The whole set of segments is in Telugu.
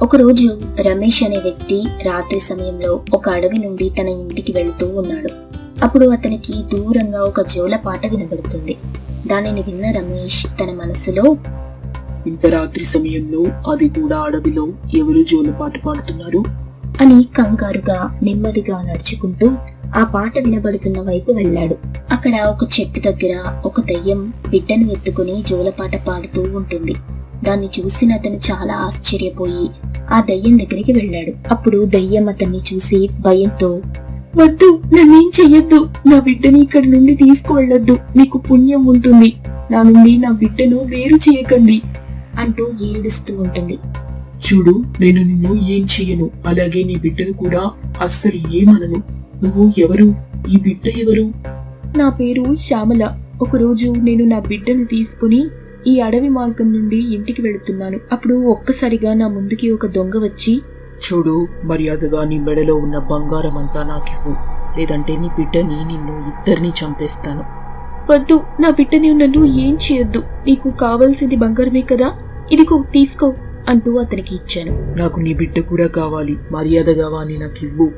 ఒకరోజు రమేష్ అనే వ్యక్తి రాత్రి సమయంలో ఒక అడవి నుండి తన ఇంటికి వెళుతూ ఉన్నాడు. అప్పుడు అతనికి దూరంగా ఒక జోలపాట వినబడుతుంది. దానిని విన్న రమేష్ తన మనసులో, ఇంత రాత్రి సమయంలో, అది కూడా అడవిలో, ఎవరు జోలపాట పాడుతున్నారు అని కంగారుగా నెమ్మదిగా నడుచుకుంటూ ఆ పాట వినబడుతున్న వైపు వెళ్ళాడు. అక్కడ ఒక చెట్టు దగ్గర ఒక దయ్యం బిడ్డను ఎత్తుకుని జోలపాట పాడుతూ ఉంటుంది. దాన్ని చూసిన అతను చాలా ఆశ్చర్యపోయి ఆ దయ్యం దగ్గరికి వెళ్ళాడు. అప్పుడు దయ్యం అతన్ని చూసి భయంతో, వద్దు, నన్నేం చెయ్యొద్దు, నా బిడ్డని ఇక్కడి నుండి తీసుకువెళ్ళొద్దు, మీకు పుణ్యం ఉంటుంది, నా నుండి నా బిడ్డను వేరు చేయకండి అంటూ ఏడుస్తూ ఉంటుంది. చూడు, నేను నిన్ను ఏం చెయ్యను, అలాగే నీ బిడ్డను కూడా అస్సలు ఏమనను. నువ్వు ఎవరు? ఈ బిడ్డ ఎవరు? నా పేరు శ్యామల. ఒకరోజు నేను నా బిడ్డను తీసుకుని ఈ అడవి మార్గం నుండి ఇంటికి వెళుతున్నాను. అప్పుడు ఒక్కసారిగా నా ముందుకి ఒక దొంగ వచ్చి, చూడు, మర్యాదగా నీ మెడలో ఉన్న బంగారం అంతా నాకివ్వు, లేదంటే నీ బిడ్డని నిన్ను ఇద్దరిని చంపేస్తాను. వద్దు, నా బిడ్డని నన్ను ఏం చేయొద్దు, నీకు కావాల్సింది బంగారమే కదా, ఇదిగో తీసుకో అంటూ అతనికి ఇచ్చాను. నాకు నీ బిడ్డ కూడా కావాలి, మర్యాదగా వాణ్ణి నాకివ్వు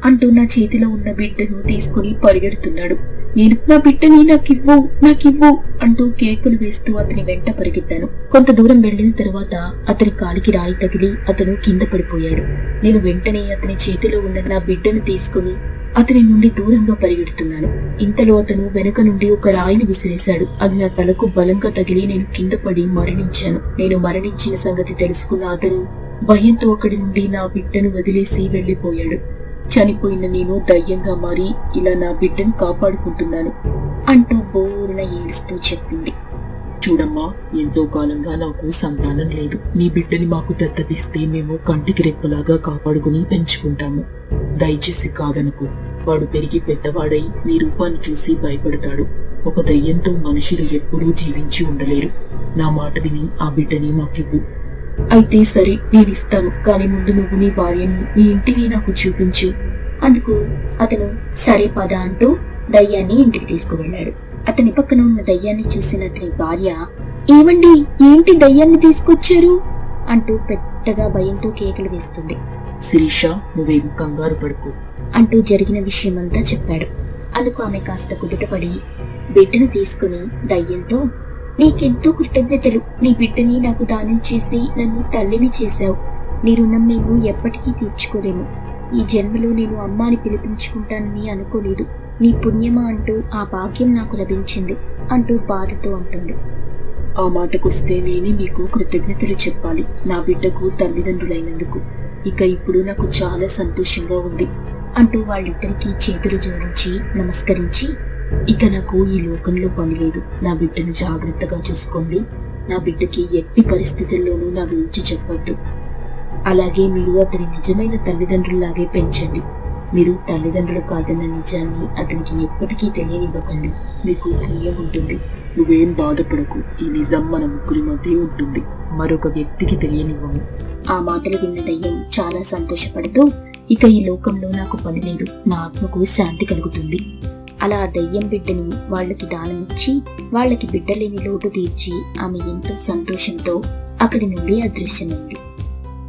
అంటూ నా చేతిలో ఉన్న బిడ్డను తీసుకుని పరిగెడుతున్నాడు. నేను నా బిడ్డని నాకివ్వు అంటూ కేకులు వేస్తూ అతని వెంట పరిగెత్తాను. కొంత దూరం వెళ్లిన తరువాత అతని కాలికి రాయి తగిలి అతను కింద పడిపోయాడు. నేను వెంటనే అతని చేతిలో ఉన్న నా బిడ్డను తీసుకుని అతని నుండి దూరంగా పరిగెడుతున్నాను. ఇంతలో అతను వెనుక నుండి ఒక రాయిని విసిరేశాడు. అది నా తలకు బలంగా తగిలి నేను కింద పడి మరణించాను. నేను మరణించిన సంగతి తెలుసుకున్న అతను భయంతో అక్కడి నుండి నా బిడ్డను వదిలేసి వెళ్లిపోయాడు. చనిపోయిన నేను దయ్యంగా మారి ఇలా నా బిడ్డను కాపాడుకుంటున్నాను అంటూ బోరున ఏడుస్తూ చెప్పింది. చూడమ్మా, ఎంతో కాలంగా నాకు సంతానం లేదు. నీ బిడ్డని మాకు దత్తతిస్తే మేము కంటికి రెప్పలాగా కాపాడుకుని పెంచుకుంటాము. దయచేసి కాదనకు. వాడు పెరిగి పెద్దవాడై నీ రూపాన్ని చూసి భయపడతాడు. ఒక దయ్యంతో మనుషులు ఎప్పుడూ జీవించి ఉండలేరు. నా మాట విని ఆ బిడ్డని మాకివ్వు. అయితే సరే, నేనిస్తాను, కానీ ముందు నువ్వు నీ భార్యని, నీ ఇంటిని నాకు చూపించు. అందుకు అతను సరే పద అంటూ దయ్యాన్ని ఇంటికి తీసుకువెళ్ళాడు. అతని పక్కన ఉన్న దయ్యాన్ని చూసిన అతని భార్య, ఏమండి, ఏంటి దయ్యాన్ని తీసుకొచ్చారు అంటూ పెద్దగా భయంతో కేకలు వేస్తుంది. శిరీష, నువ్వేం కంగారు పడుకో అంటూ జరిగిన విషయమంతా చెప్పాడు. అందుకు ఆమె కాస్త కుదుటపడి బిడ్డను తీసుకుని దయ్యంతో, నీకెంతో కృతజ్ఞతలు, నీ బిడ్డని నాకు దానం చేసి నన్ను తల్లిని చేశావు. నీ రుణం మేము ఎప్పటికీ తీర్చుకోలేము. ఈ జన్మలో నేను అమ్మ అని పిలిపించుకుంటానని అనుకోలేదు. నీ పుణ్యమా అంటూ ఆ భాగ్యం నాకు లభించింది అంటూ బాధతో అంటుంది. ఆ మాటకొస్తే నేనే మీకు కృతజ్ఞతలు చెప్పాలి, నా బిడ్డకు తల్లిదండ్రులైనందుకు. ఇక ఇప్పుడు నాకు చాలా సంతోషంగా ఉంది అంటూ వాళ్ళిద్దరికీ చేతులు జోడించి నమస్కరించి, ఇక నాకు ఈ లోకంలో పని లేదు, నా బిడ్డను జాగ్రత్తగా చూసుకోండి, నా బిడ్డకి ఎట్టి పరిస్థితుల్లోనూ నా గురించి చెప్పొద్దు, అలాగే మీరు అతని నిజమైన తల్లిదండ్రుల్లాగే పెంచండి. మీరు తల్లిదండ్రులు కాదన్న నిజాన్ని అతనికి ఎప్పటికీ తెలియనివ్వకండి, మీకు పుణ్యం ఉంటుంది. నువ్వేం బాధపడకు, ఈ నిజం మన ముగ్గురి మధ్య ఉంటుంది, మరొక వ్యక్తికి తెలియనివ్వము. ఆ మాటలు విన్న దయ్యం చాలా సంతోషపడుతూ, ఇక ఈ లోకంలో నాకు పని లేదు, నా ఆత్మకు శాంతి కలుగుతుంది. అలా దయ్యం బిడ్డని వాళ్ళకి దానమిచ్చి వాళ్ళకి బిడ్డలేని లోటు తీర్చి ఆమె ఎంతో సంతోషంతో అక్కడి నుండి అదృశ్యమైంది.